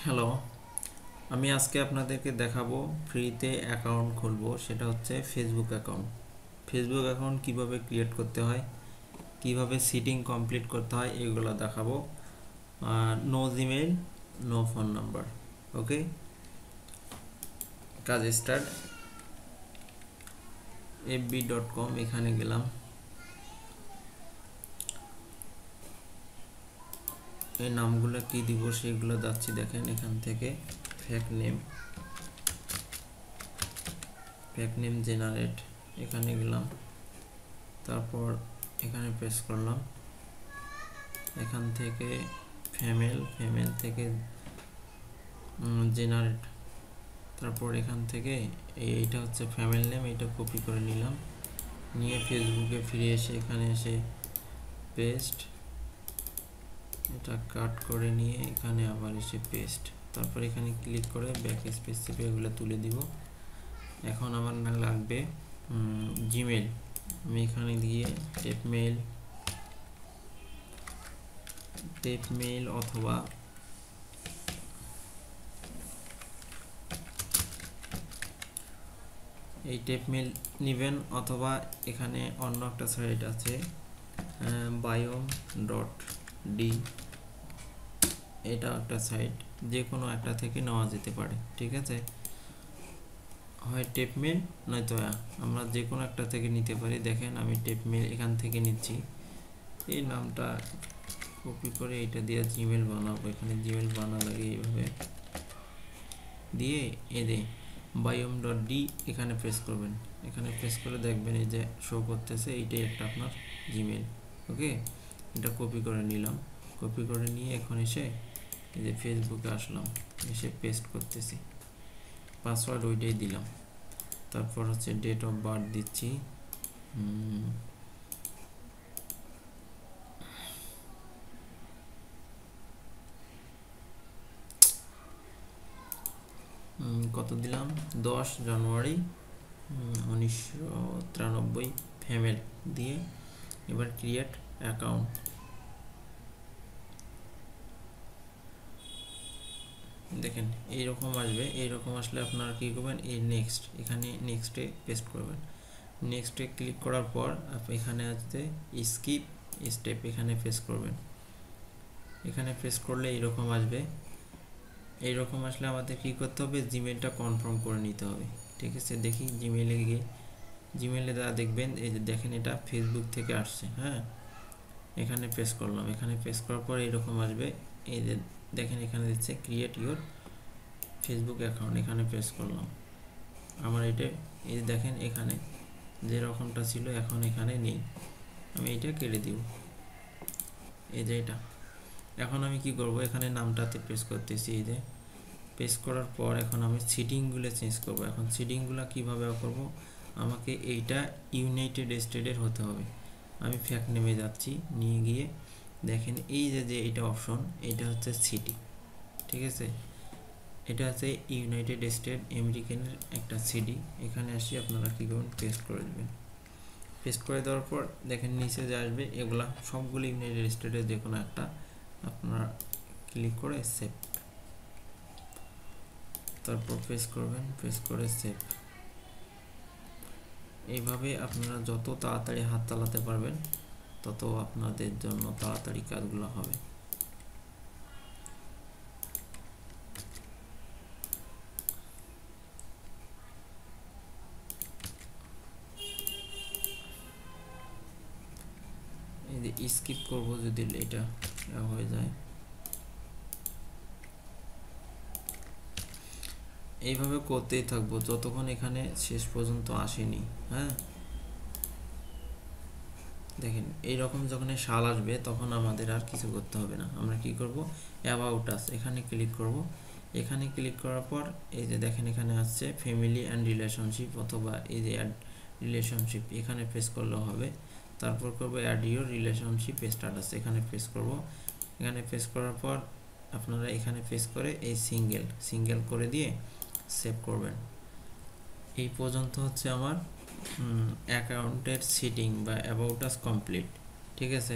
Hello, আমি আজকে আপনাদেরকে দেখাবো ফ্রিতে অ্যাকাউন্ট খুলবো, সেটা হচ্ছে ফেসবুক অ্যাকাউন্ট। ফেসবুক অ্যাকাউন্ট কিভাবে ক্রিয়েট করতে হয়, কিভাবে সেটিং কমপ্লিট করতে হয়, এগুলো দেখাবো। No Gmail, no phone number. Okay, কাজ স্টার্ট। fb.com এখানে গেলাম। এই নামগুলো কি দিব সেগুলো যাচ্ছি, দেখেন এখান থেকে ফেক নেম জেনারেট, এখানে গেলাম। তারপর এখানে প্রেস করলাম, এখান থেকে ফিমেল থেকে জেনারেট। তারপর এখান থেকে এইটা হচ্ছে ফ্যামিলি নেম, এইটা কপি করে নিলাম, নিয়ে ফেসবুকে ফিরে এসে এখানে এসে পেস্ট, এটা কাট করে নিয়ে এখানে আবার এসে পেস্ট। তারপর এখানে ক্লিক করে ব্যাক স্পেস চেপে এগুলো তুলে দিব। এখন আমার না লাগবে জিমেল। আমি এখানে দিয়ে টেপ মেইল অথবা এই টেপ মেইল নেবেন, অথবা এখানে অন্য একটা সাইট আছে biome.d, এটা একটা সাইট, যে কোনো একটা থেকে নেওয়া যেতে পারে। ঠিক আছে, হয় টেপ মেইল নয়তো আমরা যে কোনো একটা থেকে নিতে পারি। দেখেন আমি টেপ মেইল এখান থেকে নিচ্ছি। এই নামটা কপি করে এটা দিয়ে জিমেল বানাবো। এখানে জিমেল বানালে এইভাবে দিয়ে biome.d এখানে প্রেস করবেন। এখানে প্রেস করে দেখবেন এই যে শো করতেছে, এইটাই একটা আপনার জিমেল। ওকে, এটা কপি করে নিলাম। কপি করে নিয়ে এখন এসে এই যে ফেসবুকে আসলাম, এসে পেস্ট করতেছি, পাসওয়ার্ড ওইটাই দিলাম। তারপর হচ্ছে ডেট অফ বার্থ দিচ্ছি, কত দিলাম, 10 জানুয়ারি 1993, ফিমেল দিয়ে এবার ক্রিয়েট অ্যাকাউন্ট। দেখেন এইরকম আসবে। এইরকম আসলে আপনারা কী করবেন, এই নেক্সট, এখানে নেক্সটে পেস্ট করবেন। নেক্সটে ক্লিক করার পর এখানে আসতে স্কিপ স্টেপ, এখানে প্রেস করবেন। এখানে প্রেস করলে এইরকম আসবে। এইরকম আসলে আমাদের কী করতে হবে, জিমেলটা কনফার্ম করে নিতে হবে। ঠিক আছে, দেখি জিমেলে গিয়ে, জিমেলে যা দেখবেন এই যে দেখেন এটা ফেসবুক থেকে আসছে। হ্যাঁ, এখানে প্রেস করলাম। এখানে প্রেস করার পর এইরকম আসবে। এই যে দেখেন এখানে দিচ্ছে ক্রিয়েট ইউর ফেসবুক অ্যাকাউন্ট, এখানে প্রেস করলাম। আমার এটা এই যে দেখেন এখানে যে রকমটা ছিল এখন এখানে নেই, আমি এটা কেটে দিব। এই যে এটা, এখন আমি কি করব, এখানে নামটাতে প্রেস করতেছি। এই যে প্রেস করার পর এখন আমি সিটিংগুলো চেঞ্জ করব। এখন সিটিংগুলো কীভাবে করব, আমাকে এইটা ইউনাইটেড স্টেটের হতে হবে। আমি ফ্যাক্ট নেমে যাচ্ছি, নিয়ে গিয়ে দেখেন এই যে এটা অপশন, এটা হচ্ছে সিটি। ঠিক আছে, এটা হচ্ছে ইউনাইটেড স্টেট আমেরিকানের একটা সিটি। এখানে আসি আপনারা কী করবেন, পেস্ট করে দেবেন। পেস্ট করে দেওয়ার পর দেখেন নিচে যে আসবে, এগুলা সবগুলো ইউনাইটেড স্টেটের যে কোনো একটা আপনারা ক্লিক করে সেভ, তারপর প্রেস করবেন, প্রেস করে সেভ। এইভাবে আপনারা যত তাড়াতাড়ি হাত চালাতে পারবেন তত আপনাদের জন্য তাড়াতাড়ি কাজগুলো হবে। এই যে স্কিপ করব যদি এটা হয়ে যায়, এইভাবে করতেই থাকবো যতক্ষণ এখানে শেষ পর্যন্ত আসেনি। হ্যাঁ, দেখেন এইরকম যখন সাল আসবে তখন আমাদের আর কিছু করতে হবে না। আমরা কি করব, অ্যাবাউট আস, এখানে ক্লিক করব। এখানে ক্লিক করার পর এই যে দেখেন এখানে আসছে ফ্যামিলি অ্যান্ড রিলেশনশিপ, অথবা এই যে অ্যাড রিলেশনশিপ, এখানে প্রেস করলেও হবে। তারপর করব অ্যাড ইউর রিলেশনশিপ স্ট্যাটাস, এখানে প্রেস করব। এখানে প্রেস করার পর আপনারা এখানে প্রেস করে এই সিঙ্গেল করে দিয়ে সেভ করবেন। এই পর্যন্ত হচ্ছে আমার অ্যাকাউন্টের সেটিং বা অ্যাবাউট আস কমপ্লিট। ঠিক আছে,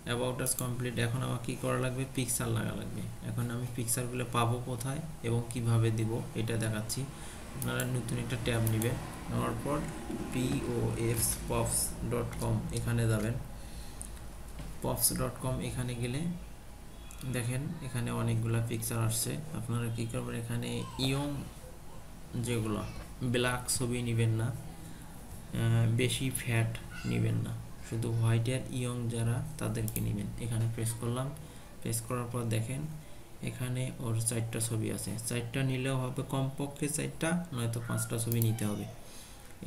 অ্যাবাউট আস কমপ্লিট। এখন আমার কি করা লাগবে, পিকচার লাগা লাগবে। এখন আমি পিকচারগুলো পাবো কোথায় এবং কিভাবে দিব এটা দেখাচ্ছি। আপনারা নতুন একটা ট্যাব নেবেন, নেওয়ার পর pops.com এখানে যাবেন। pops.com এখানে গেলে দেখেন এখানে অনেকগুলা পিকচার আসছে। আপনারা কি করবেন, এখানে ইয়ং যেগুলো ব্ল্যাক ছবি নেবেন না, বেশি ফ্যাট নেবেন না, শুধু হোয়াইট আর ইয়ং যারা তাদেরকে নেবেন। এখানে প্রেস করলাম, প্রেস করার পর দেখেন এখানে ওর 4টা ছবি আছে। 4টা নিলেও হবে, কমপক্ষে 4টা, নয়তো 5টা ছবি নিতে হবে।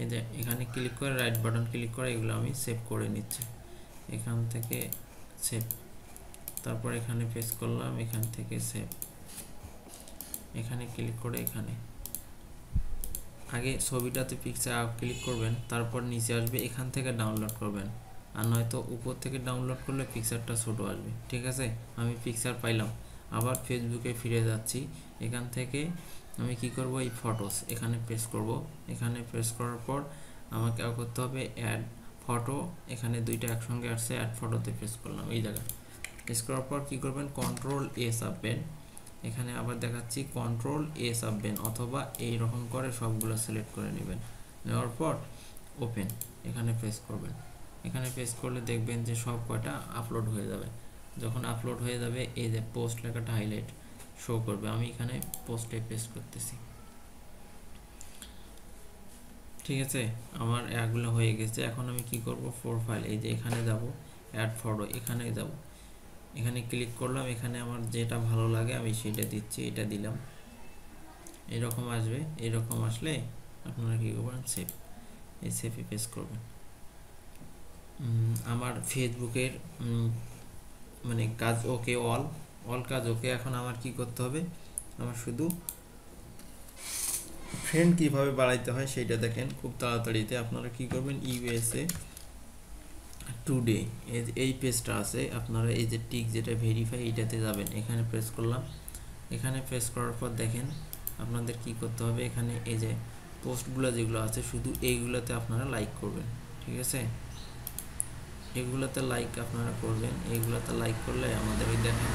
এই যে এখানে ক্লিক করে রাইট বাটন ক্লিক করে এগুলো আমি সেভ করে নিচ্ছি। এখান থেকে সেভ, তারপর এখানে প্রেস করলাম, এখান থেকে সেভ, এখানে ক্লিক করে এখানে আগে ছবিটাতে পিকচার ক্লিক করবেন, তারপর নিচে আসবে, এখান থেকে ডাউনলোড করবেন। আর নয়তো উপর থেকে ডাউনলোড করলে পিকচারটা ছোট আসবে। ঠিক আছে, আমি পিকচার পাইলাম, আবার ফেসবুকে ফিরে যাচ্ছি। এখান থেকে আমি কি করব, এই ফটোস এখানে প্রেস করব। এখানে প্রেস করার পর আমাকে করতে হবে অ্যাড ফটো। এখানে দুইটা একসঙ্গে আসছে, অ্যাড ফটোতে প্রেস করলাম। এই জায়গায় প্রেস করার পর কী করবেন, Ctrl+A চাপবেন। এখানে আবার দেখাচ্ছি Ctrl+A চাপবেন, অথবা এই রকম করে সবগুলো সিলেক্ট করে নেবেন। নেওয়ার পর ওপেন এখানে প্রেস করবেন। এখানে প্রেস করলে দেখবেন যে সব কয়টা আপলোড হয়ে যাবে। যখন আপলোড হয়ে যাবে এই যে পোস্ট লেখাটা হাইলাইট শো করবে। আমি এখানে পোস্টে প্রেস করতেছি। ঠিক আছে, আমার এগুলো হয়ে গেছে। এখন আমি কি করব, প্রোফাইল, এই যে এখানে যাব, অ্যাড ফটো এখানে যাব, এখানে ক্লিক করলাম। এখানে আমার যেটা ভালো লাগে আমি সেটা দিচ্ছি, এটা দিলাম। এরকম আসবে, এরকম আসলে আপনারা কী করবেন, সেভ, এই সেভে প্রেস করবেন। আমার ফেসবুকের মানে কাজ ওকে, অল কাজ ওকে। এখন আমার কি করতে হবে, আমার শুধু ফ্রেন্ড কিভাবে বাড়াইতে হয় সেটা দেখেন খুব তাড়াতাড়িতে। আপনারা কি করবেন, ইউএসএ টুডে এই পেজটা আছে, আপনারা এই যে টিক যেটা ভেরিফাই এইটাতে যাবেন। এখানে প্রেস করলাম। এখানে প্রেস করার পর দেখেন আপনাদের কি করতে হবে, এখানে এই যে পোস্টগুলো যেগুলো আছে শুধু এইগুলোতে আপনারা লাইক করবেন। ঠিক আছে, এগুলোতে লাইক আপনারা করবেন। এইগুলোতে লাইক করলে আমাদের ওই দেখেন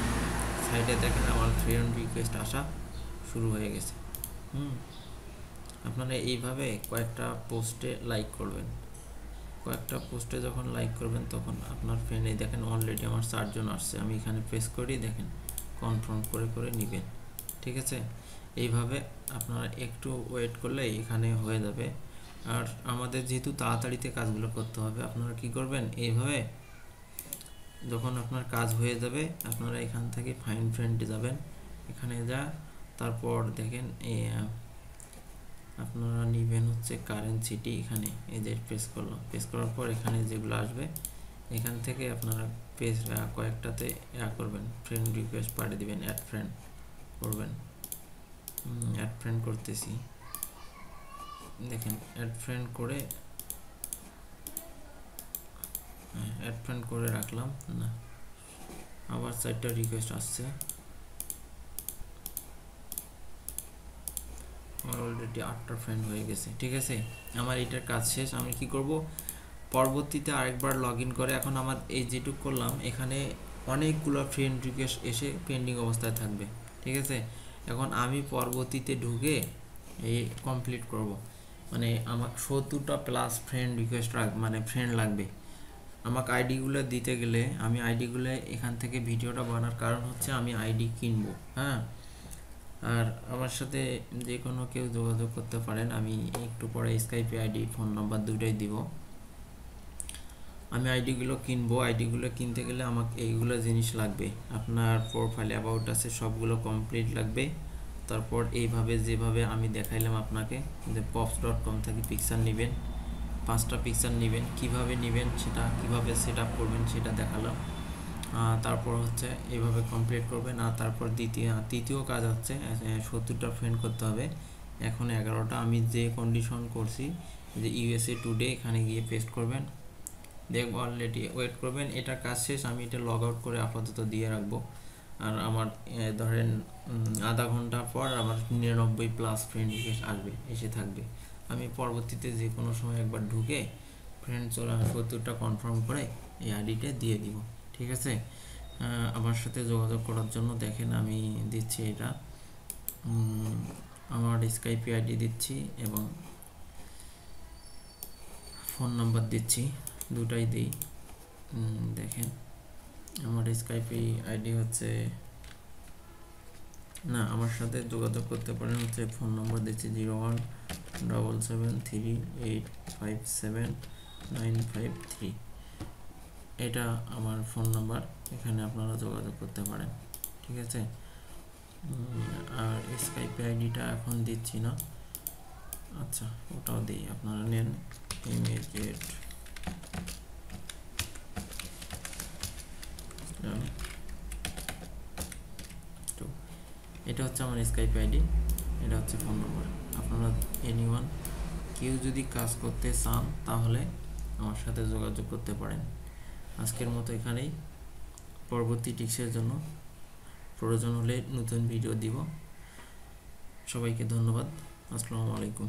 সাইডে দেখেন আমার ফ্রেন্ড রিকোয়েস্ট আসা শুরু হয়ে গেছে। আপনারা এইভাবে কয়েকটা পোস্টে লাইক করবেন। কয়েকটা পোস্টে যখন লাইক করবেন তখন আপনার ফ্রেন্ড, এই দেখেন অলরেডি আমার 4 জন আসছে। আমি এখানে প্রেস করি, দেখেন কনফার্ম করে করে নেবেন। ঠিক আছে, এইভাবে আপনারা একটু ওয়েট করলে এখানে হয়ে যাবে। আর আমাদের যেহেতু তাড়াতাড়িতে কাজগুলো করতে হবে, আপনারা কি করবেন, এইভাবে যখন আপনার কাজ হয়ে যাবে আপনারা এখান থেকে ফাইন্ড ফ্রেন্ডে যাবেন। এখানে তারপর দেখেন আপনারা নেবেন হচ্ছে কারেন্ট সিটি। এখানে এই যে প্রেস করলাম, প্রেস করার পর এখানে যেগুলো আসবে এখান থেকে আপনারা পেজ কয়েকটাতে করবেন, ফ্রেন্ড রিকোয়েস্ট পাঠিয়ে দিবেন, অ্যাড ফ্রেন্ড করবেন। অ্যাড ফ্রেন্ড করতেছি, দেখেন অ্যাড ফ্রেন্ড করে অ্যাড ফ্রেন্ড করে রাখলাম না, আবার 4টা রিকোয়েস্ট আসছে। আমার অলরেডি 8টা ফ্রেন্ড হয়ে গেছে। ঠিক আছে, আমার এটার কাজ শেষ। আমি কি করব, পরবর্তীতে আরেকবার লগ ইন করে, এখন আমার এই যেটুকু করলাম এখানে অনেকগুলো ফ্রেন্ড রিকোয়েস্ট এসে পেন্ডিং অবস্থায় থাকবে। ঠিক আছে, এখন আমি পরবর্তীতে ঢুকে এই কমপ্লিট করব। মানে আমার 70টা প্লাস ফ্রেন্ড রিকোয়েস্ট মানে ফ্রেন্ড লাগবে। আমাকে আইডিগুলো দিতে গেলে আমি আইডিগুলো এখান থেকে ভিডিওটা বানার কারণ হচ্ছে আমি আইডি কিনবো। হ্যাঁ, আর আমার সাথে যে কোনো কেউ যোগাযোগ করতে পারেন। আমি একটু পরে স্কাইপে আইডি ফোন নাম্বার দুইটাই দিব। আমি আইডিগুলো কিনবো। আইডিগুলো কিনতে গেলে আমাকে এইগুলো জিনিস লাগবে। আপনার প্রোফাইল অ্যাবাউট আছে সবগুলো কমপ্লিট লাগবে। তারপর এইভাবে যেভাবে আমি দেখাইলাম আপনাকে, যে pops.com থেকে পিকচার নেবেন, 5টা পিকচার নেবেন। কিভাবে নেবেন সেটা, কিভাবে সেট আপ করবেন সেটা দেখালাম। তারপর হচ্ছে এইভাবে কমপ্লিট করবেন। আর তারপর তৃতীয় কাজ হচ্ছে 70টা ফ্রেন্ড করতে হবে। এখন 11টা আমি যে কন্ডিশন করছি, যে ইউএসএ টুডে এখানে গিয়ে পেস্ট করবেন, দেখব অলরেডি ওয়েট করবেন। এটা কাজ শেষ, আমি এটা লগ আউট করে আপাতত দিয়ে রাখবো। আর আমার ধরেন আধা ঘন্টা পর আমার 99 প্লাস ফ্রেন্ড রিকোয়েস্ট আসবে, এসে থাকবে। আমি পরবর্তীতে যে কোনো সময় একবার ঢুকে ফ্রেন্ড 70টা কনফার্ম করে এই আইডিটা দিয়ে দিব। ঠিক আছে। আমার সাথে যোগাযোগ করার জন্য দেখেন আমি দিচ্ছি এটা, আমার স্কাইপ আইডি দিচ্ছি এবং ফোন নাম্বার দিচ্ছি, দুটাই দিই। দেখেন আমার স্কাইপ আইডি হচ্ছে না, আমার সাথে যোগাযোগ করতে পারেন হচ্ছে, ফোন নাম্বার দিচ্ছি 017738579553। এটা আমার ফোন নাম্বার, এখানে আপনারা যোগাযোগ করতে পারেন। ঠিক আছে। আর স্কাইপ আইডিটা এখন দিচ্ছি না, আচ্ছা ওটাও দিই, আপনারা নেন ইমিডিয়েট। এটা হচ্ছে আমার স্কাইপ আইডি, এটা হচ্ছে ফোন নাম্বার। আপনারা এনিওয়ান কেউ যদি কাজ করতে চান তাহলে আমার সাথে যোগাযোগ করতে পারেন। আজকের মতো এখানেই, পরবর্তী টিপসের জন্য প্রয়োজন হলে নতুন ভিডিও দিব। সবাইকে ধন্যবাদ। আসসালামু আলাইকুম।